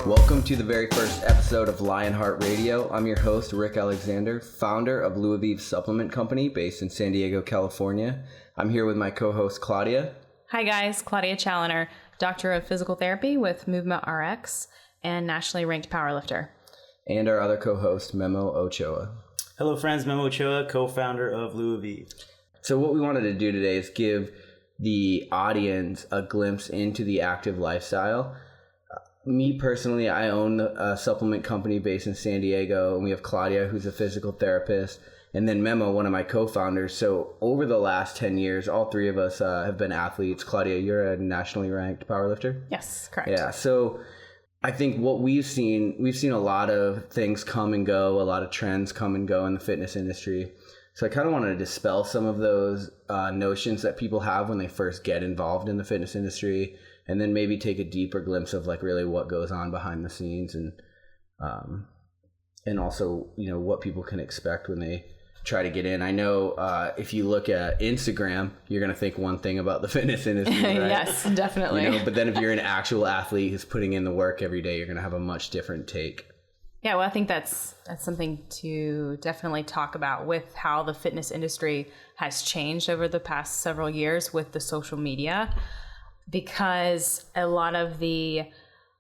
Welcome to the very first episode of LionHeart Radio. I'm your host, Rick Alexander, founder of Blue Aviv Supplement Company based in San Diego, California. I'm here with my co-host, Claudia. Hi guys, Claudia Challoner, Doctor of Physical Therapy with Movement RX and nationally ranked powerlifter. And our other co-host, Memo Ochoa. Hello friends, Memo Ochoa, co-founder of Blue Aviv. So what we wanted to do today is give the audience a glimpse into the active lifestyle. Me personally, I own a supplement company based in San Diego, and we have Claudia, who's a physical therapist, and then Memo, one of my co-founders. So over the last 10 years, all three of us have been athletes. Claudia, you're a nationally ranked powerlifter? Yes, correct. Yeah, so I think what we've seen a lot of things come and go, a lot of trends come and go in the fitness industry. So I kind of want to dispel some of those notions that people have when they first get involved in the fitness industry, and then maybe take a deeper glimpse of like really what goes on behind the scenes, and also, you know, what people can expect when they try to get in. I know if you look at Instagram, you're going to think one thing about the fitness industry, right? Yes, definitely. You know, but then if you're an actual athlete who's putting in the work every day, you're going to have a much different take. Yeah, well, I think that's something to definitely talk about with how the fitness industry has changed over the past several years with the social media, because a lot of the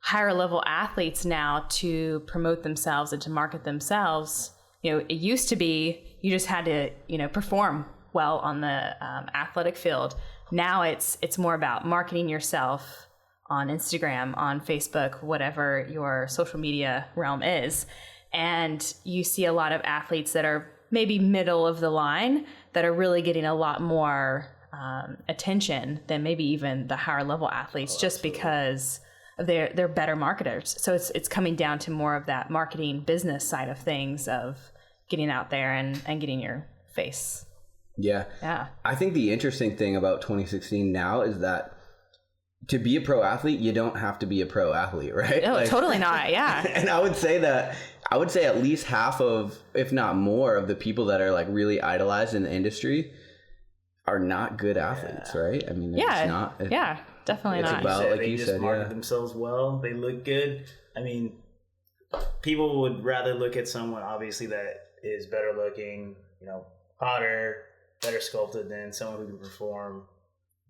higher level athletes now, to promote themselves and to market themselves, you know, it used to be you just had to, you know, perform well on the athletic field. Now it's more about marketing yourself on Instagram, on Facebook, whatever your social media realm is. And you see a lot of athletes that are maybe middle of the line that are really getting a lot more attention than maybe even the higher level athletes, just because they're better marketers. So it's coming down to more of that marketing business side of things, of getting out there and getting your face. Yeah. I think the interesting thing about 2016 now is that to be a pro athlete, you don't have to be a pro athlete, right? No, like, totally not. Yeah. And I would say at least half of, if not more, of the people that are like really idolized in the industry are not good athletes, right? I mean, it's not. Definitely it's not. About, like they you just said, market themselves well. They look good. I mean, people would rather look at someone obviously that is better looking, you know, hotter, better sculpted than someone who can perform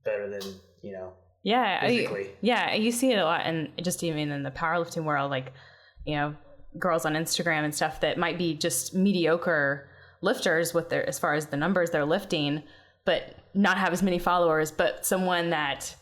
better than, you know, physically. You see it a lot, and just even in the powerlifting world, like, you know, girls on Instagram and stuff that might be just mediocre lifters with their, as far as the numbers they're lifting, but not have as many followers. But someone that,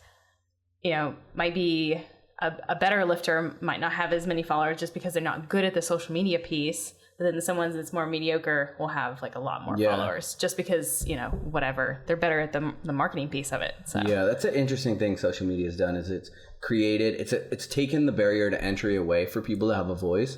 you know, might be a better lifter might not have as many followers just because they're not good at the social media piece. But then someone that's more mediocre will have like a lot more followers, just because, you know, whatever, they're better at the marketing piece of it. So yeah, that's an interesting thing social media has done, is it's taken the barrier to entry away for people to have a voice,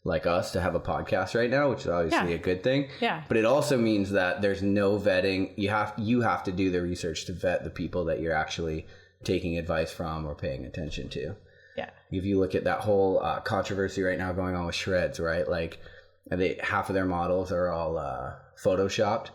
like us, to have a podcast right now, which is obviously a good thing. Yeah. But it also means that there's no vetting. You have to do the research to vet the people that you're actually taking advice from or paying attention to. Yeah. If you look at that whole controversy right now going on with shreds, right? Like, half of their models are all photoshopped,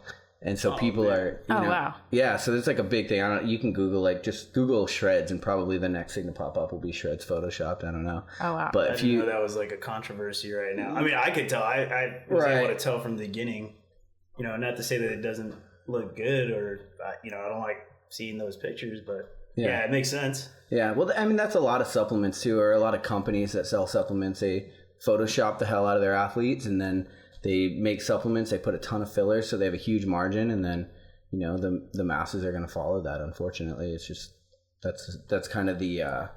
and so people are, you know, wow. Yeah, so there's like a big thing. You can Google, just Google shreds, and probably the next thing to pop up will be shreds photoshopped. I don't know. Oh wow! But I didn't know that was like a controversy right now. I mean, I could tell. I was able to tell from the beginning. You know, not to say that it doesn't look good, or you know, I don't like seeing those pictures, but yeah, it makes sense. Yeah, well, I mean, that's a lot of supplements too, or a lot of companies that sell supplements. They Photoshop the hell out of their athletes, and then they make supplements. They put a ton of fillers, so they have a huge margin, and then, you know, the masses are going to follow that. Unfortunately, it's just that's kind of the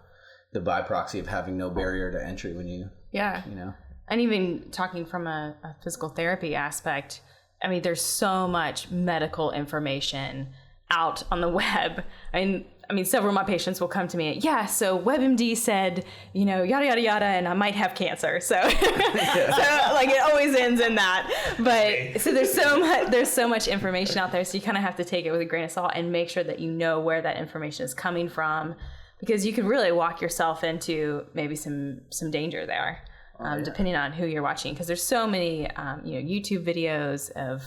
byproxy of having no barrier to entry when you know. And even talking from a physical therapy aspect, I mean, there's so much medical information out on the web. I mean, several of my patients will come to me, so WebMD said, you know, yada, yada, yada, and I might have cancer. So, so like, it always ends in that. But so there's so much information out there. So you kind of have to take it with a grain of salt and make sure that you know where that information is coming from, because you can really walk yourself into maybe some danger there, depending on who you're watching. Because there's so many, you know, YouTube videos of,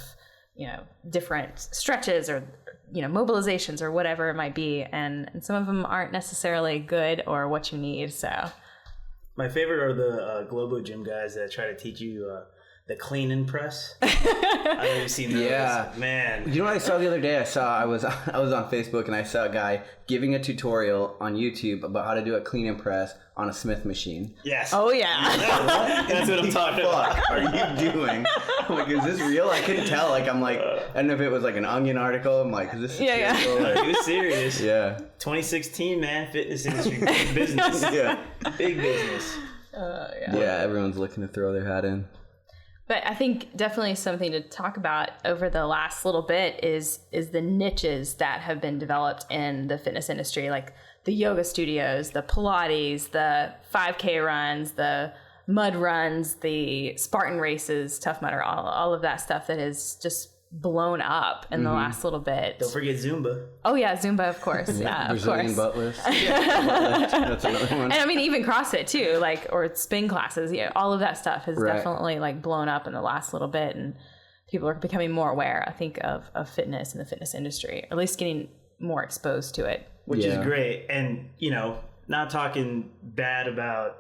you know, different stretches or, you know, mobilizations or whatever it might be, and some of them aren't necessarily good or what you need. So My favorite are the Globo Gym guys that try to teach you the clean and press. I know you've seen those. Yeah, man. You know what I saw the other day? I was on Facebook and I saw a guy giving a tutorial on YouTube about how to do a clean and press on a Smith machine. Yes. Oh yeah. That's what I'm talking about. What are you doing? I'm like, is this real? I couldn't tell. Like, I'm like, I don't know if it was like an Onion article. I'm like, is this serious? He was serious. Yeah. 2016, man. Fitness industry, big business. Yeah. Big business. Yeah. Everyone's looking to throw their hat in. But I think definitely something to talk about over the last little bit is the niches that have been developed in the fitness industry, like the yoga studios, the Pilates, the 5K runs, the mud runs, the Spartan races, Tough Mudder, all of that stuff that has just blown up in the last little bit. Don't forget Zumba. Oh yeah, Zumba, of course. Yeah, Brazilian of butt course. lifts. That's another one. And I mean, even CrossFit too, like, or spin classes. Yeah, all of that stuff has Right. definitely like blown up in the last little bit, and people are becoming more aware, I think, of fitness and the fitness industry, or at least getting more exposed to it. Which is great. And, you know, not talking bad about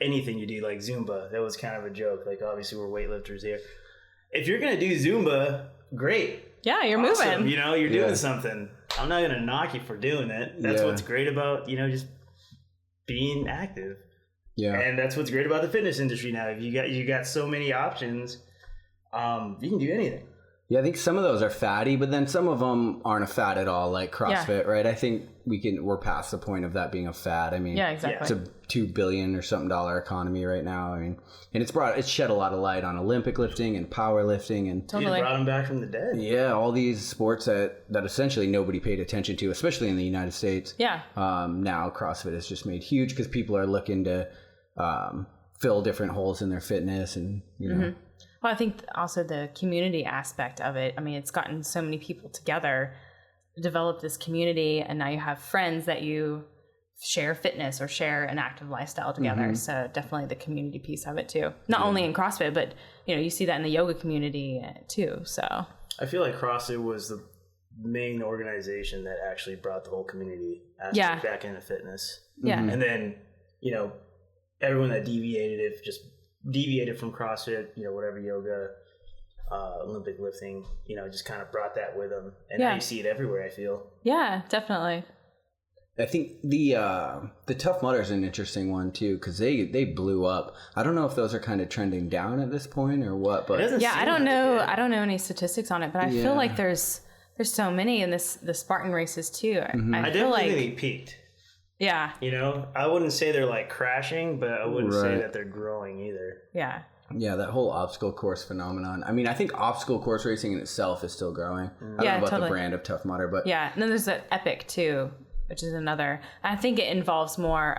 anything you do, like Zumba. That was kind of a joke. Like, obviously, we're weightlifters here. If you're going to do Zumba, great. Yeah, you're Awesome. moving. You know, you're doing something. I'm not going to knock you for doing it. That's what's great about, you know, just being active. Yeah. And that's what's great about the fitness industry now. If you got so many options, you can do anything. Yeah, I think some of those are fatty, but then some of them aren't a fad at all, like CrossFit, right? I think we're past the point of that being a fad. I mean, Yeah, exactly. it's a $2 billion or something dollar economy right now. I mean, and it's shed a lot of light on Olympic lifting and powerlifting and Totally. You brought them back from the dead. yeah, all these sports that essentially nobody paid attention to, especially in the United States. Yeah. Now CrossFit has just made huge because people are looking to fill different holes in their fitness and you know. Well, I think also the community aspect of it. I mean, it's gotten so many people together, develop this community, and now you have friends that you share fitness or share an active lifestyle together. So definitely the community piece of it too. Not only in CrossFit, but you know, you see that in the yoga community too. So I feel like CrossFit was the main organization that actually brought the whole community aspect back into fitness. Yeah. And then, you know, everyone that deviated from CrossFit, you know, whatever yoga, Olympic lifting, you know, just kind of brought that with them. And now you see it everywhere, I feel. Yeah, definitely. I think the Tough Mudder is an interesting one too because they blew up. I don't know if those are kind of trending down at this point or what, but I don't know. I don't know any statistics on it, but I feel like there's so many in the Spartan races too. I feel definitely like think they peaked. Yeah. You know, I wouldn't say they're like crashing, but I wouldn't say that they're growing either. Yeah. Yeah, that whole obstacle course phenomenon. I mean, I think obstacle course racing in itself is still growing. I don't know about the brand of Tough Mudder, but yeah. And then there's the Epic too, which is another. I think it involves more.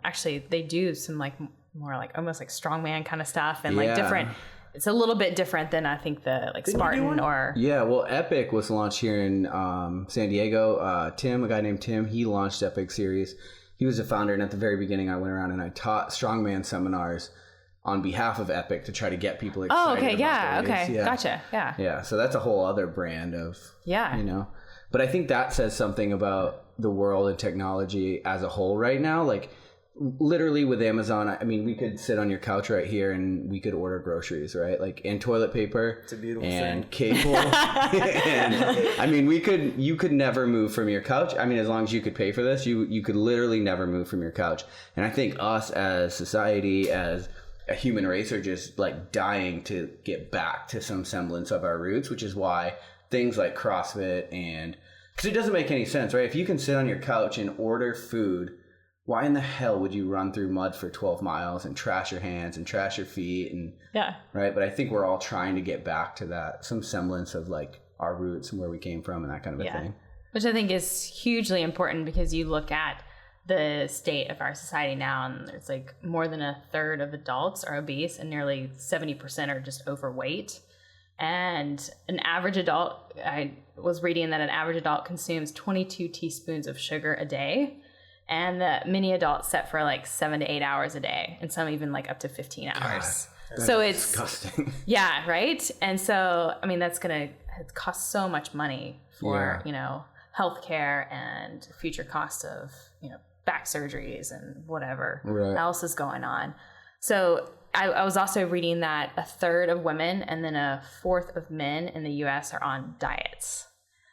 Actually, they do some like more like almost like strongman kind of stuff and like different. It's a little bit different than I think the like Spartan or well, Epic was launched here in San Diego. Tim, a guy named Tim, he launched Epic Series. He was a founder, and at the very beginning, I went around and I taught strongman seminars on behalf of Epic to try to get people excited. Oh, okay, about the race. okay, gotcha, yeah. So that's a whole other brand of you know. But I think that says something about the world and technology as a whole right now. Like literally with Amazon, I mean, we could sit on your couch right here and we could order groceries, right? Like, and toilet paper. It's a beautiful and thing. Cable. And I mean, you could never move from your couch. I mean, as long as you could pay for this, you could literally never move from your couch. And I think us as society, as a human race, are just like dying to get back to some semblance of our roots, which is why things like CrossFit and, because it doesn't make any sense, right? If you can sit on your couch and order food, why in the hell would you run through mud for 12 miles and trash your hands and trash your feet and right? But I think we're all trying to get back to that, some semblance of like our roots and where we came from and that kind of a thing. Which I think is hugely important because you look at the state of our society now and there's like more than a third of adults are obese and nearly 70% are just overweight. And an average adult, I was reading that an average adult consumes 22 teaspoons of sugar a day. And many adults set for like 7 to 8 hours a day, and some even like up to 15 hours. So it's disgusting. Yeah, right. And so, I mean, that's gonna cost so much money for you know, healthcare and future cost of back surgeries and whatever Right. else is going on. So I was also reading that a third of women and then a fourth of men in the US are on diets.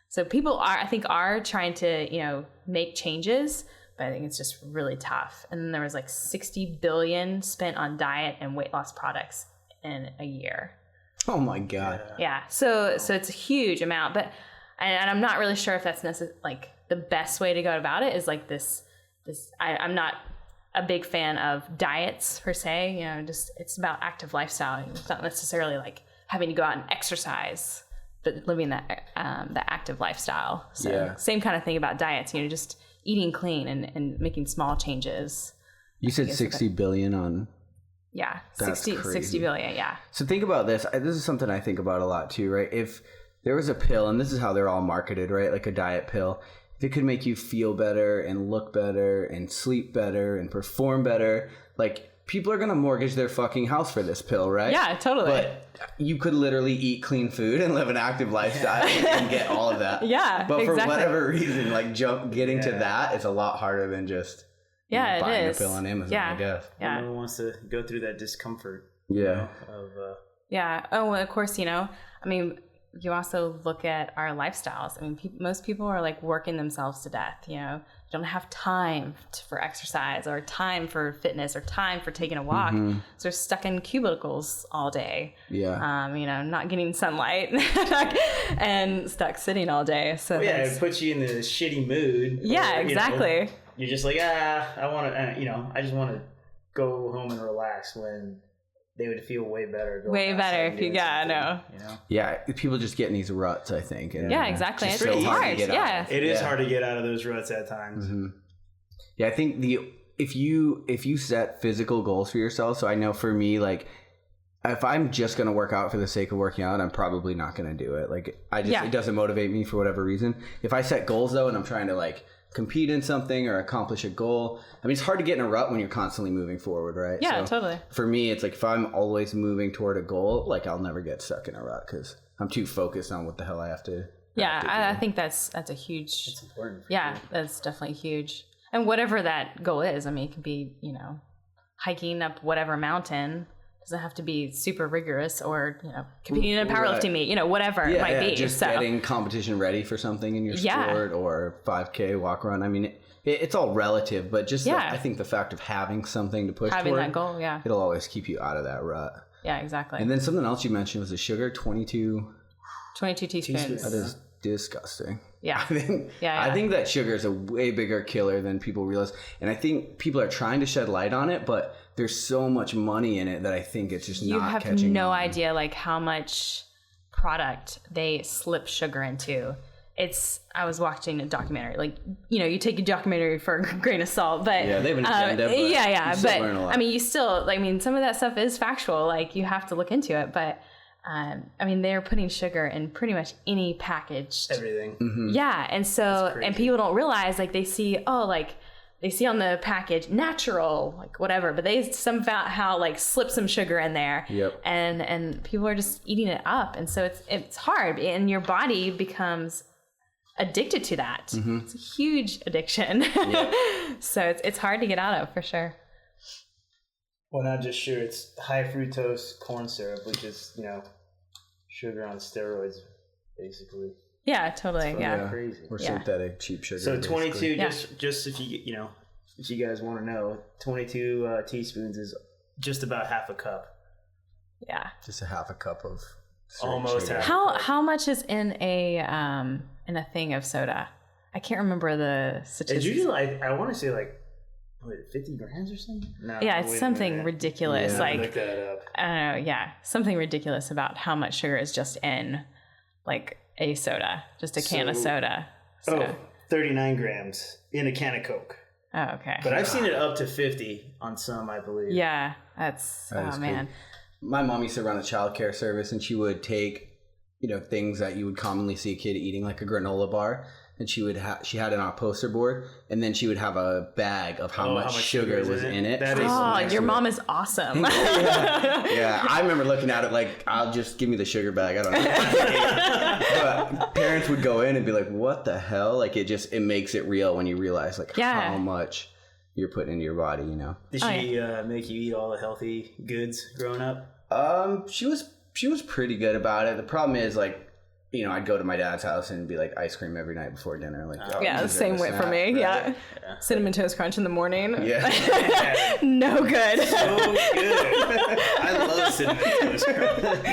So people I think are trying to, make changes, but I think it's just really tough. And then there was like 60 billion spent on diet and weight loss products in a year. Oh my God. Yeah. So it's a huge amount, but and I'm not really sure if that's like the best way to go about it is like this I'm not a big fan of diets per se, just it's about active lifestyle. It's not necessarily like having to go out and exercise, but living that active lifestyle. So same kind of thing about diets, just eating clean and making small changes. You said 60 billion on... Yeah, That's 60 billion, yeah. So think about this. This is something I think about a lot too, right? If there was a pill, and this is how they're all marketed, right? Like a diet pill. If it could make you feel better and look better and sleep better and perform better, like people are going to mortgage their fucking house for this pill, right? Yeah, totally. But you could literally eat clean food and live an active lifestyle and get all of that. Yeah, But for exactly. whatever reason, like getting to that is a lot harder than just buying a pill on Amazon, I guess. Yeah. No one wants to go through that discomfort. Yeah. Yeah. Oh, well, of course, you also look at our lifestyles. Most people are like working themselves to death, don't have time for exercise or time for fitness or time for taking a walk. So they're stuck in cubicles all day. Yeah. Not getting sunlight and stuck sitting all day. So it puts you in the shitty mood. Yeah, or, exactly. You're just like, I want to, I just want to go home and relax when they would feel way better. Way better if you, I know. Yeah, people just get in these ruts, I think. And yeah, exactly. It's so hard. Yeah. It is hard to get out of those ruts at times. Mm-hmm. Yeah, I think if you set physical goals for yourself, so I know for me, like, if I'm just going to work out for the sake of working out, I'm probably not going to do it. Like, it doesn't motivate me for whatever reason. If I set goals, though, and I'm trying to, like, compete in something or accomplish a goal, it's hard to get in a rut when you're constantly moving forward, right? Yeah, totally. For me, it's like if I'm always moving toward a goal, like I'll never get stuck in a rut because I'm too focused on what the hell I have to. I think that's a huge. It's important. That's definitely huge. And whatever that goal is, it could be hiking up whatever mountain. Doesn't have to be super rigorous or competing in a powerlifting meet, whatever it might be. Just getting competition ready for something in your sport or 5K walk run. It's all relative, but just I think the fact of having something to push having toward, that goal, it'll always keep you out of that rut. Yeah, exactly. And then something else you mentioned was the sugar, 22 teaspoons. That is disgusting. Yeah. I think that sugar is a way bigger killer than people realize. And I think people are trying to shed light on it, but there's so much money in it that I think it's just not catching on. You have no idea like how much product they slip sugar into. I was watching a documentary, like, you take a documentary for a grain of salt, but yeah, they have an agenda, but you still learn a lot. you still, some of that stuff is factual, like you have to look into it, but they're putting sugar in pretty much any package. Everything. Mm-hmm. Yeah. And so, and people don't realize, like, they see on the package natural, like whatever, but they somehow like slip some sugar in there. Yep. And people are just eating it up. And so it's hard, and your body becomes addicted to that. Mm-hmm. It's a huge addiction. Yep. So it's hard to get out of, for sure. Well, not just sugar, it's high fructose corn syrup, which is, sugar on steroids, basically. Yeah, totally. Yeah. Crazy. Or synthetic cheap sugar. So 22, yeah. just if you guys want to know, 22 teaspoons is just about half a cup. Yeah. Just a half a cup of almost sugar. half. How much is in a thing of soda? I can't remember the statistics. It's usually I want to say 50 grams or something? No, yeah, it's something ridiculous. Yeah. Look that up. I don't know. Yeah, something ridiculous about how much sugar is just in a soda, just a can of soda. So. 39 grams in a can of Coke. Oh, okay. But I've seen it up to 50 on some, I believe. Yeah, that's man. Cool. My mom used to run a childcare service, and she would take, things that you would commonly see a kid eating, like a granola bar, and she had it on a poster board, and then she would have a bag of how much sugar was in it. Your mom is awesome. Yeah, I remember looking at it like, I'll just give me the sugar bag. I don't know. But parents would go in and be like, what the hell? Like, it makes it real when you realize how much. you're putting into your body, you know. Did she make you eat all the healthy goods growing up? She was pretty good about it. The problem is, like, you know, I'd go to my dad's house and be like ice cream every night before dinner. Like, yeah, the same way for me. Right? Yeah. Cinnamon Toast Crunch in the morning. Yeah. No good. So good. I love Cinnamon Toast Crunch.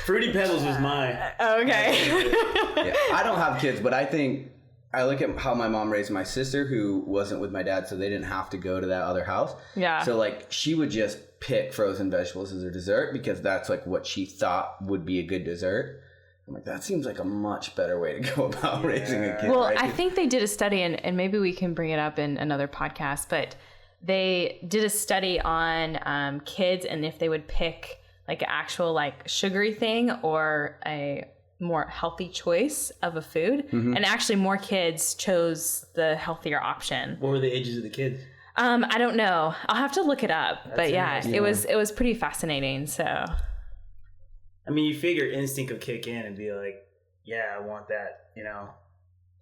Fruity Pebbles was mine. Okay. Yeah, I don't have kids, but I look at how my mom raised my sister, who wasn't with my dad, so they didn't have to go to that other house. Yeah. So, like, she would just pick frozen vegetables as her dessert because that's, like, what she thought would be a good dessert. I'm like, that seems like a much better way to go about raising a kid. Well, right? I think they did a study, and maybe we can bring it up in another podcast, but they did a study on kids and if they would pick like an actual like sugary thing or a more healthy choice of a food. Mm-hmm. And actually more kids chose the healthier option. What were the ages of the kids? I don't know. I'll have to look it up. But yeah, it was pretty fascinating. So I mean, you figure instinct would kick in and be like, yeah, I want that, you know?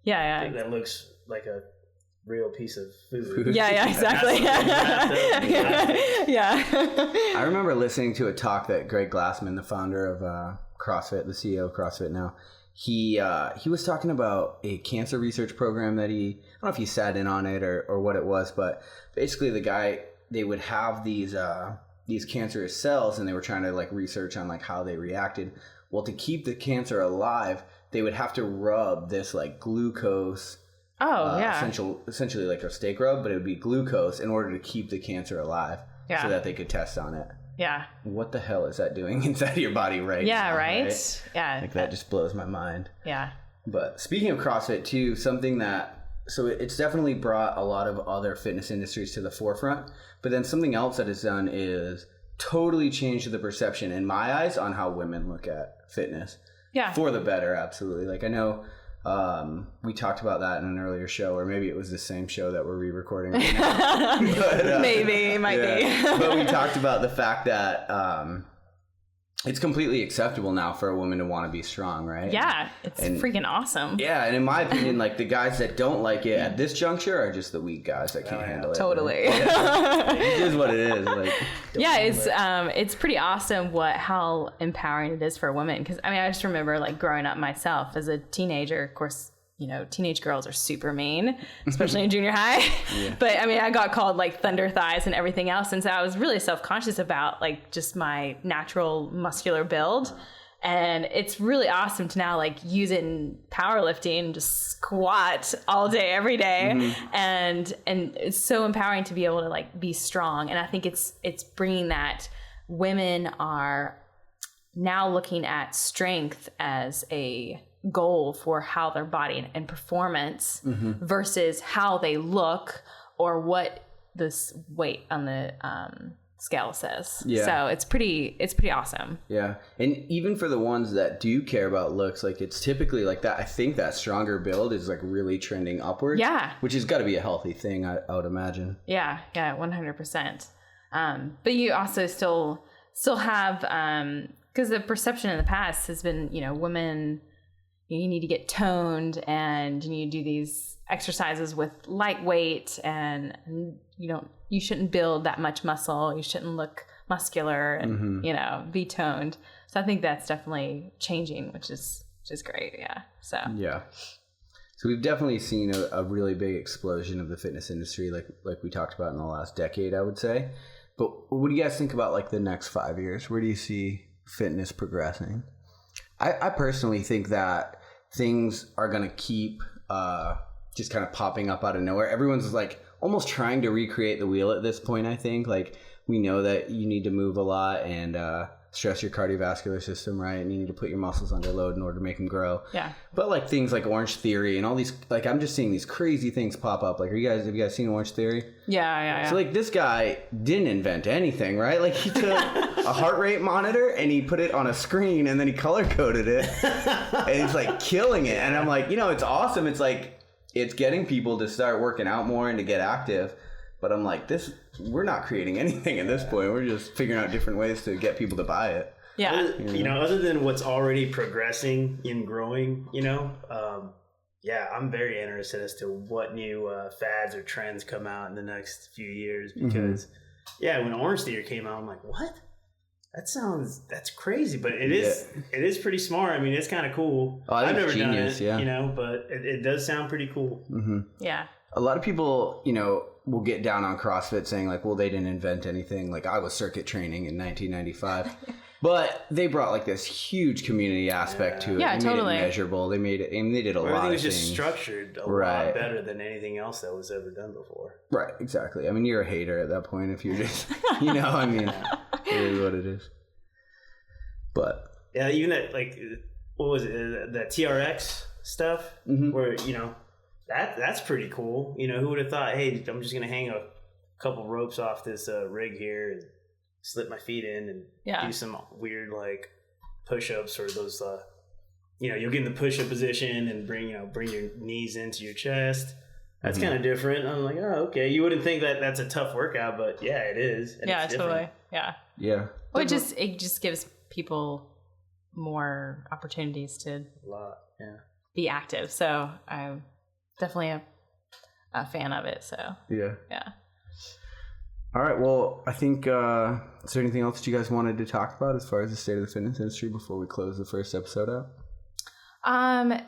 Yeah. I think that looks like a real piece of food. Yeah, exactly. Yeah. I remember listening to a talk that Greg Glassman, the founder of CrossFit, the CEO of CrossFit now, he was talking about a cancer research program that I don't know if he sat in on it or what it was, but basically they would have these cancerous cells and they were trying to like research on like how they reacted. Well, to keep the cancer alive, they would have to rub this like glucose. Essentially like a steak rub, but it would be glucose in order to keep the cancer alive so that they could test on it. Yeah. What the hell is that doing inside of your body right now? Right? Yeah. Like that just blows my mind. Yeah. But speaking of CrossFit too, so it's definitely brought a lot of other fitness industries to the forefront. But then something else that it's done is totally changed the perception in my eyes on how women look at fitness. Yeah. For the better, absolutely. Like I know we talked about that in an earlier show, or maybe it was the same show that we're re-recording right now. But, maybe it might be. But we talked about the fact that it's completely acceptable now for a woman to want to be strong, right? Yeah, it's freaking awesome. Yeah, and in my opinion, like the guys that don't like it at this juncture are just the weak guys that can't handle it. Totally. Yeah. It is what it is. Like, it's pretty awesome how empowering it is for a woman. Because I mean, I just remember like growing up myself as a teenager. Of course, you know, teenage girls are super mean, especially in junior high. Yeah. But I mean, I got called like thunder thighs and everything else. And so I was really self-conscious about like just my natural muscular build. And it's really awesome to now like use it in powerlifting, just squat all day, every day. Mm-hmm. And it's so empowering to be able to like be strong. And I think it's bringing that women are now looking at strength as a goal for how their body and performance versus how they look or what this weight on the scale says. Yeah. So it's pretty awesome. Yeah. And even for the ones that do care about looks, like it's typically like that. I think that stronger build is like really trending upwards. Yeah. Which has got to be a healthy thing, I would imagine. Yeah. 100%. But you also still have, because the perception in the past has been, you know, women, you need to get toned and you need to do these exercises with lightweight and you shouldn't build that much muscle. You shouldn't look muscular and, you know, be toned. So I think that's definitely changing, which is great. Yeah. So we've definitely seen a really big explosion of the fitness industry, like we talked about in the last decade, I would say. But what do you guys think about like the next 5 years? Where do you see fitness progressing? I personally think that things are going to keep just kind of popping up out of nowhere. Everyone's like almost trying to recreate the wheel at this point, I think. Like we know that you need to move a lot and stress your cardiovascular system, right? And you need to put your muscles under load in order to make them grow. Yeah. But like things like Orange Theory and all these, like I'm just seeing these crazy things pop up. Like have you guys seen Orange Theory? Yeah. So like this guy didn't invent anything, right? Like he took a heart rate monitor and he put it on a screen and then he color coded it and he's like killing it. And I'm like, you know, it's awesome. It's like, it's getting people to start working out more and to get active. But I'm like, we're not creating anything at this point. We're just figuring out different ways to get people to buy it. Yeah. You know, other than what's already progressing and growing, you know, yeah, I'm very interested as to what new fads or trends come out in the next few years because, when Orange Theater came out, I'm like, what? That's crazy, but it is pretty smart. I mean, it's kind of cool. Oh, I've never genius, done it, but it does sound pretty cool. Mm-hmm. Yeah. A lot of people, will get down on CrossFit saying like, well, they didn't invent anything. Like I was circuit training in 1995. But they brought like this huge community aspect to it. Yeah, they totally. made it measurable. They made it, and they did a lot of things. Everything was just structured a lot better than anything else that was ever done before. Right, exactly. I mean, you're a hater at that point if you're just, I mean, it is what it is. But yeah, even that what was it? The TRX stuff where that's pretty cool. Who would have thought? Hey, I'm just gonna hang a couple ropes off this rig here and slip my feet in and do some weird push-ups or those you'll get in the push-up position and bring your knees into your chest. That's kind of different. I'm like, oh, okay. You wouldn't think that that's a tough workout, but yeah, it is. And yeah, it's totally. different. Yeah. Well, it just gives people more opportunities to be active. So I'm definitely a fan of it. So yeah. All right. Well, I think, is there anything else that you guys wanted to talk about as far as the state of the fitness industry before we close the first episode out?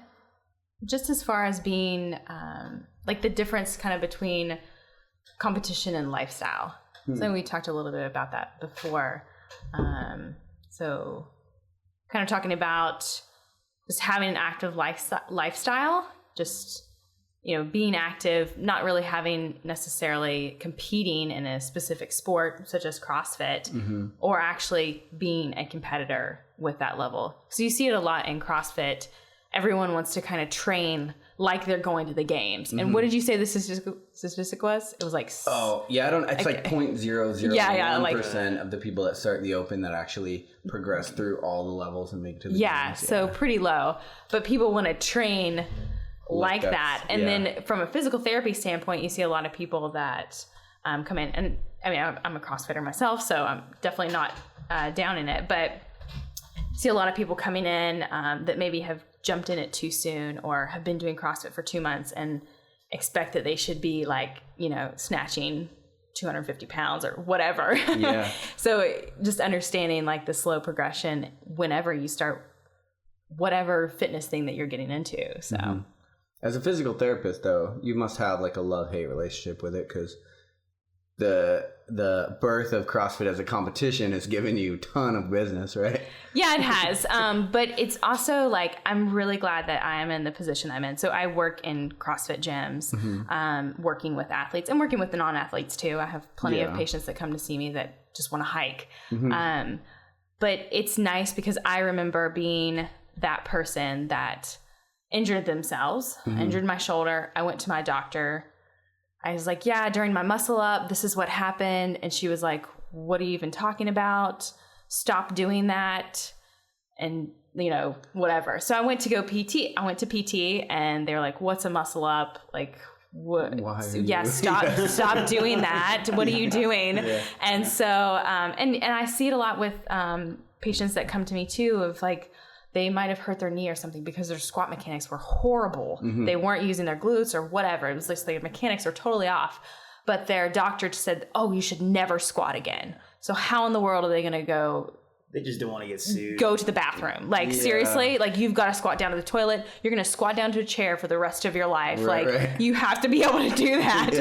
Just as far as being, the difference kind of between competition and lifestyle. So we talked a little bit about that before. So kind of talking about just having an active lifestyle, just being active, not really having necessarily competing in a specific sport such as CrossFit, or actually being a competitor with that level. So you see it a lot in CrossFit. Everyone wants to kind of train like they're going to the games. And what did you say the statistic was? It was like... Oh, yeah, it's like 0.001% Yeah, of the people that start the Open that actually progress through all the levels and make it to the games. So pretty low. But people want to train like that. And then from a physical therapy standpoint, you see a lot of people that come in. And I mean, I'm a CrossFitter myself, so I'm definitely not down in it. But see a lot of people coming in that maybe have jumped in it too soon or have been doing CrossFit for 2 months and expect that they should be snatching 250 pounds or whatever. Yeah. So just understanding the slow progression whenever you start whatever fitness thing that you're getting into. So as a physical therapist, though, you must have a love-hate relationship with it because the birth of CrossFit as a competition has given you a ton of business, right? Yeah, it has. But it's also I'm really glad that I am in the position I'm in. So I work in CrossFit gyms, working with athletes and working with the non-athletes too. I have plenty of patients that come to see me that just want to hike. But it's nice because I remember being that person that injured themselves, injured my shoulder. I went to my doctor. I was like, yeah, during my muscle up, this is what happened. And she was like, what are you even talking about? Stop doing that. And, whatever. So I went to go PT. I went to PT and they were like, what's a muscle up? What? Why? Yeah, stop doing that. What are you doing? Yeah. And so, and I see it a lot with patients that come to me too of they might have hurt their knee or something because their squat mechanics were horrible. They weren't using their glutes or whatever. It was just their mechanics are totally off. But their doctor just said, oh, you should never squat again. So how in the world are they going to go? They just don't want to get sued. Go to the bathroom. Seriously? You've got to squat down to the toilet. You're going to squat down to a chair for the rest of your life. Right. You have to be able to do that.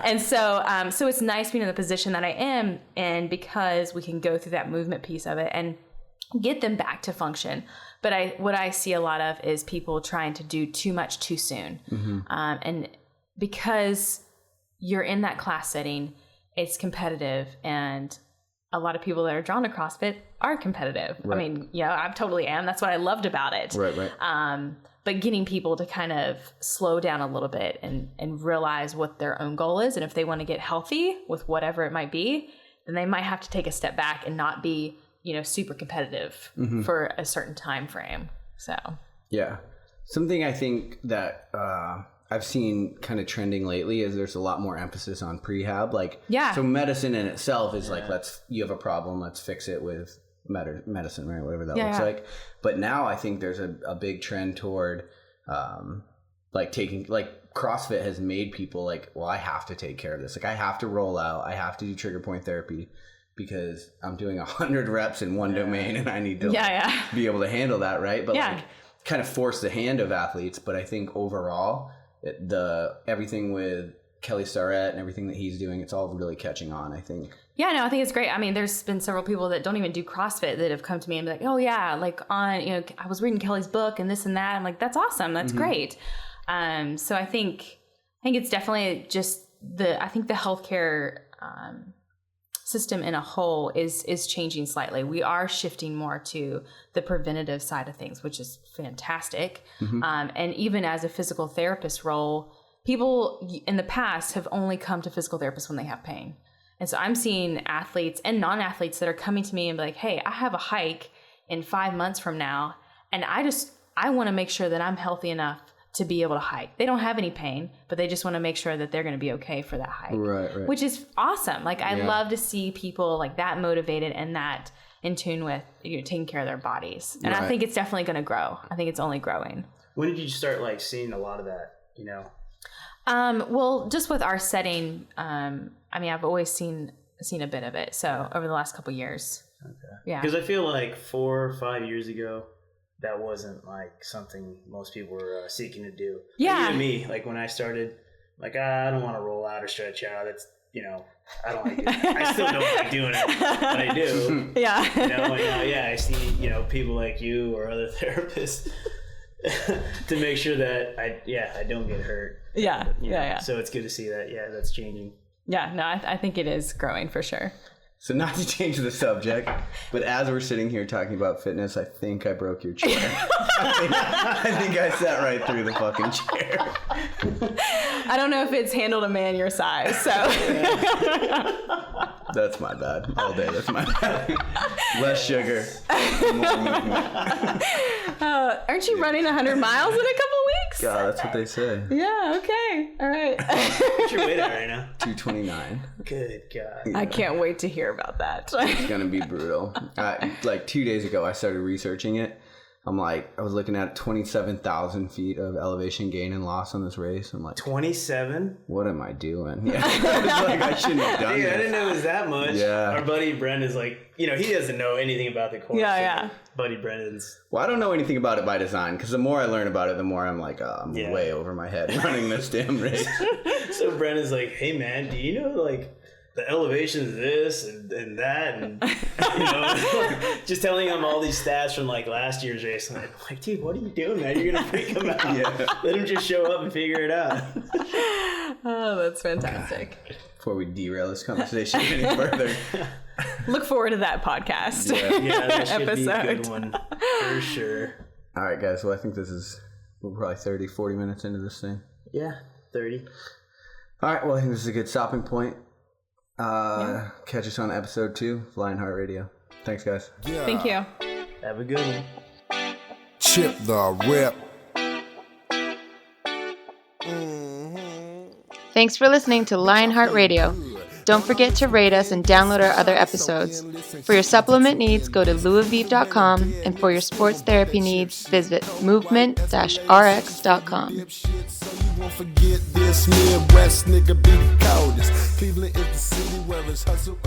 And so so it's nice being in the position that I am in because we can go through that movement piece of it and get them back to function. But what I see a lot of is people trying to do too much too soon. And because you're in that class setting, it's competitive. And a lot of people that are drawn to CrossFit are competitive. Right. I mean, I totally am. That's what I loved about it. Right. But getting people to kind of slow down a little bit and realize what their own goal is. And if they want to get healthy with whatever it might be, then they might have to take a step back and not be super competitive for a certain time frame. So yeah, something I think that I've seen kind of trending lately is there's a lot more emphasis on prehab. So medicine in itself is you have a problem, let's fix it with medicine, right? Whatever that looks like. But now I think there's a big trend toward like CrossFit has made people like, well, I have to take care of this. Like I have to roll out. I have to do trigger point therapy because I'm doing 100 reps in one domain and I need to be able to handle that. Right. But like kind of force the hand of athletes. But I think overall everything with Kelly Starrett and everything that he's doing, it's all really catching on, I think. Yeah, no, I think it's great. I mean, there's been several people that don't even do CrossFit that have come to me and be like, oh yeah, like I was reading Kelly's book and this and that. I'm like, that's awesome. That's great. So I think it's definitely just the healthcare system in a whole is changing slightly. We are shifting more to the preventative side of things, which is fantastic. And even as a physical therapist role, people in the past have only come to physical therapists when they have pain. And so I'm seeing athletes and non-athletes that are coming to me and be like, hey, I have a hike in 5 months from now. And I want to make sure that I'm healthy enough to be able to hike. They don't have any pain, but they just want to make sure that they're going to be okay for that hike. Right. Which is awesome. Like I love to see people like that motivated and that in tune with taking care of their bodies. And I think it's definitely going to grow. I think it's only growing. When did you start like seeing a lot of that, Well, just with our setting, I mean, I've always seen a bit of it. So over the last couple of years. Okay. Yeah. Because I feel like 4 or 5 years ago, that wasn't like something most people were seeking to do. Yeah. Like, even me, like when I started, like I don't want to roll out or stretch out. It's I don't like doing it. I still don't like doing it, but I do. Yeah. I see people like you or other therapists to make sure that I don't get hurt. Yeah. So it's good to see that. Yeah, that's changing. Yeah, no, I think it is growing for sure. So not to change the subject, but as we're sitting here talking about fitness, I think I broke your chair. I think I sat right through the fucking chair. I don't know if it's handled a man your size, so. That's my bad. All day, that's my bad. Less sugar, more movement. Aren't you running 100 miles in a couple weeks? Yeah, that's what they say. Yeah, okay. All right. What's your weight at right now? 229. Good God. Yeah. I can't wait to hear about that. It's going to be brutal. Like 2 days ago, I started researching it. I was looking at 27,000 feet of elevation gain and loss on this race. I'm like, 27? What am I doing? Yeah. I was like, I shouldn't have done this. I didn't know it was that much. Yeah. Our buddy Brendan's like, he doesn't know anything about the course. Yeah. Buddy Brendan's. Well, I don't know anything about it by design because the more I learn about it, the more I'm like, I'm way over my head running this damn race. So Brendan's like, hey man, do you know like the elevation is this and that and just telling him all these stats from like last year's race. And I'm like, dude, what are you doing, man? You're gonna freak him out. Let him just show up and figure it out. Oh, that's fantastic. Before we derail this conversation any further, look forward to that podcast. Yeah, that should episode. Be a good one for sure. All right, guys. Well, I think we're probably 30, 40 minutes into this thing. Yeah, 30. All right. Well, I think this is a good stopping point. Catch us on episode 2 of LionHeart Radio. Thanks, guys. Yeah. Thank you. Have a good one. Chip the Rip. Thanks for listening to LionHeart Radio. Don't forget to rate us and download our other episodes. For your supplement needs, go to louaviv.com, and for your sports therapy needs, visit movement-rx.com. Won't forget this Midwest nigga be the coldest. Cleveland is the city where it's hustle.